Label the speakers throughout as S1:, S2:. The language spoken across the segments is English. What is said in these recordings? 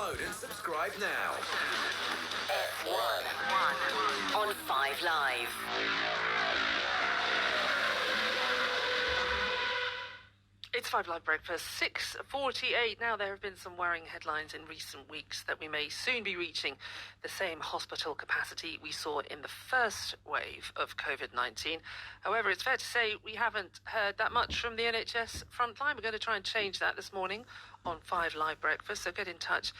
S1: Download and subscribe now.
S2: F1 on 5 Live.
S3: It's 5 Live Breakfast, 6:48. Now, there have been some worrying headlines in recent weeks that we may soon be reaching the same hospital capacity we saw in the first wave of COVID-19. However, it's fair to say we haven't heard that much from the NHS frontline. We're going to try and change that this morning on 5 Live Breakfast, so get in touch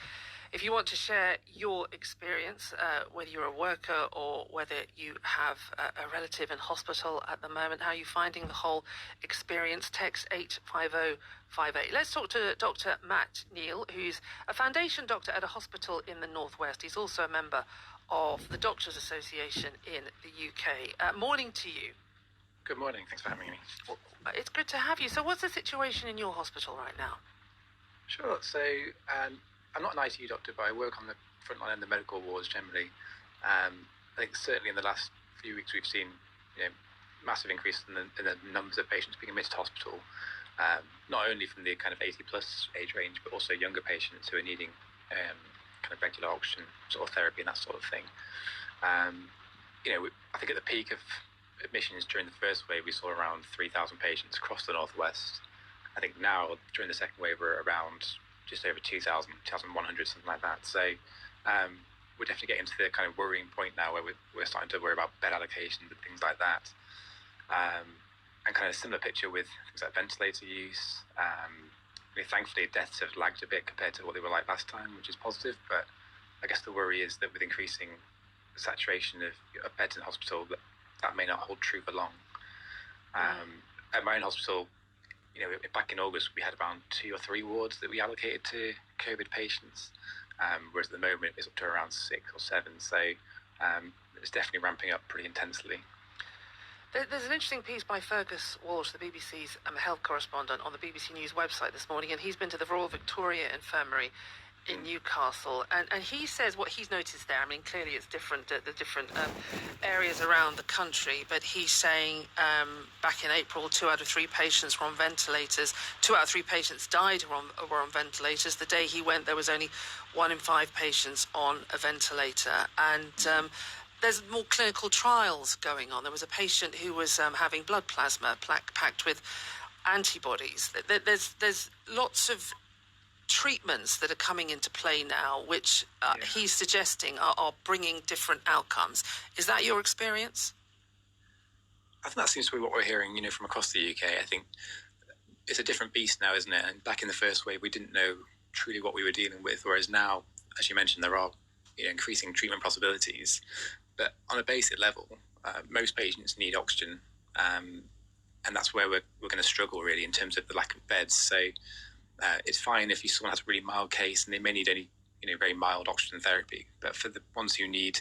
S3: if you want to share your experience, whether you're a worker or whether you have a relative in hospital at the moment. How are you finding the whole experience? Text 85058. Let's talk to Dr. Matt Kneale, who's a foundation doctor at a hospital in the Northwest. He's also a member of the Doctors Association in the UK. Morning to you.
S4: Good morning. Thanks for having me.
S3: It's good to have you. So what's the situation in your hospital right now?
S4: Sure. So I'm not an ITU doctor, but I work on the front line and the medical wards generally. I think certainly in the last few weeks we've seen massive increase in the numbers of patients being admitted to hospital, not only from the kind of 80 plus age range, but also younger patients who are needing kind of regular oxygen sort of therapy and that sort of thing. I think at the peak of admissions during the first wave, we saw around 3,000 patients across the Northwest. I think now during the second wave we're around just over 2,000, 2,100, something like that. So we're definitely getting to the kind of worrying point now where we're starting to worry about bed allocations and things like that. And kind of similar picture with things like ventilator use. Thankfully, deaths have lagged a bit compared to what they were like last time, which is positive. But I guess the worry is that with increasing saturation of beds in hospital, that may not hold true for long. At my own hospital, back in August, we had around 2 or 3 wards that we allocated to COVID patients, whereas at the moment it's up to around 6 or 7. So it's definitely ramping up pretty intensely.
S3: There's an interesting piece by Fergus Walsh, the BBC's health correspondent, on the BBC News website this morning, and he's been to the Royal Victoria Infirmary in Newcastle, and he says what he's noticed there. I mean, clearly it's different at the different areas around the country, but he's saying back in April, 2 out of 3 patients were on ventilators. 2 out of 3 patients died were on ventilators. The day he went, there was only 1 in 5 patients on a ventilator, and there's more clinical trials going on. There was a patient who was having blood plasma packed with antibodies. There's lots of treatments that are coming into play now, which he's suggesting are bringing different outcomes. Is that your experience?
S4: I think that seems to be what we're hearing, from across the UK. I think it's a different beast now, isn't it? And back in the first wave, we didn't know truly what we were dealing with, whereas now, as you mentioned, there are increasing treatment possibilities. But on a basic level, most patients need oxygen, and that's where we're going to struggle really in terms of the lack of beds. So it's fine if someone has a really mild case and they may need only very mild oxygen therapy, but for the ones who need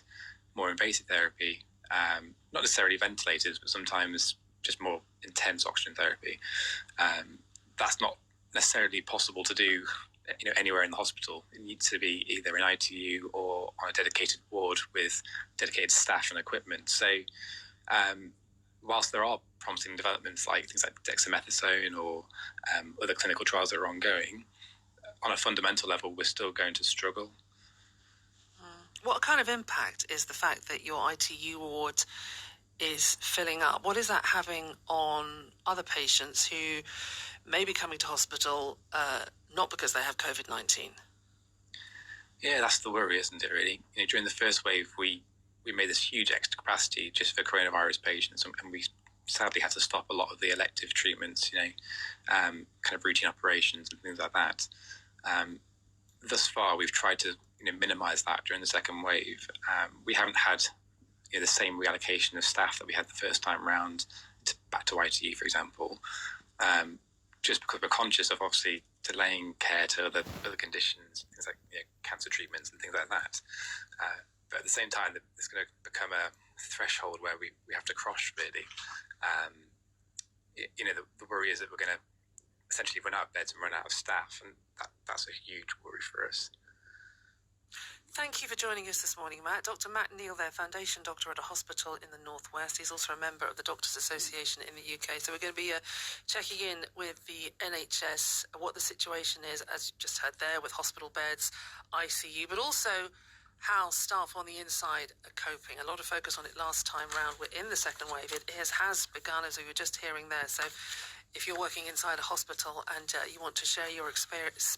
S4: more invasive therapy, not necessarily ventilators, but sometimes just more intense oxygen therapy, that's not necessarily possible to do anywhere in the hospital. It needs to be either in ITU or on a dedicated ward with dedicated staff and equipment. So whilst there are promising developments like things like dexamethasone or other clinical trials that are ongoing, on a fundamental level, we're still going to struggle.
S3: What kind of impact is the fact that your ITU ward is filling up? What is that having on other patients who may be coming to hospital not because they have COVID-19?
S4: Yeah, that's the worry, isn't it, really? During the first wave, we made this huge extra capacity just for coronavirus patients, and we sadly had to stop a lot of the elective treatments, kind of routine operations and things like that. Thus far, we've tried to minimise that during the second wave. We haven't had the same reallocation of staff that we had the first time round back to ITU, for example, just because we're conscious of obviously delaying care to other conditions, things like cancer treatments and things like that. But at the same time, it's going to become a threshold where we have to cross, really. The worry is that we're going to essentially run out of beds and run out of staff, and that's a huge worry for us.
S3: Thank you for joining us this morning, Matt. Dr. Matt Kneale there, Foundation Doctor at a hospital in the Northwest. He's also a member of the Doctors Association in the UK. So we're going to be checking in with the NHS, what the situation is, as you just heard there, with hospital beds, ICU, but also how staff on the inside are coping. A lot of focus on it last time round. We're in the second wave. It has begun, as we were just hearing there. So if you're working inside a hospital and you want to share your experience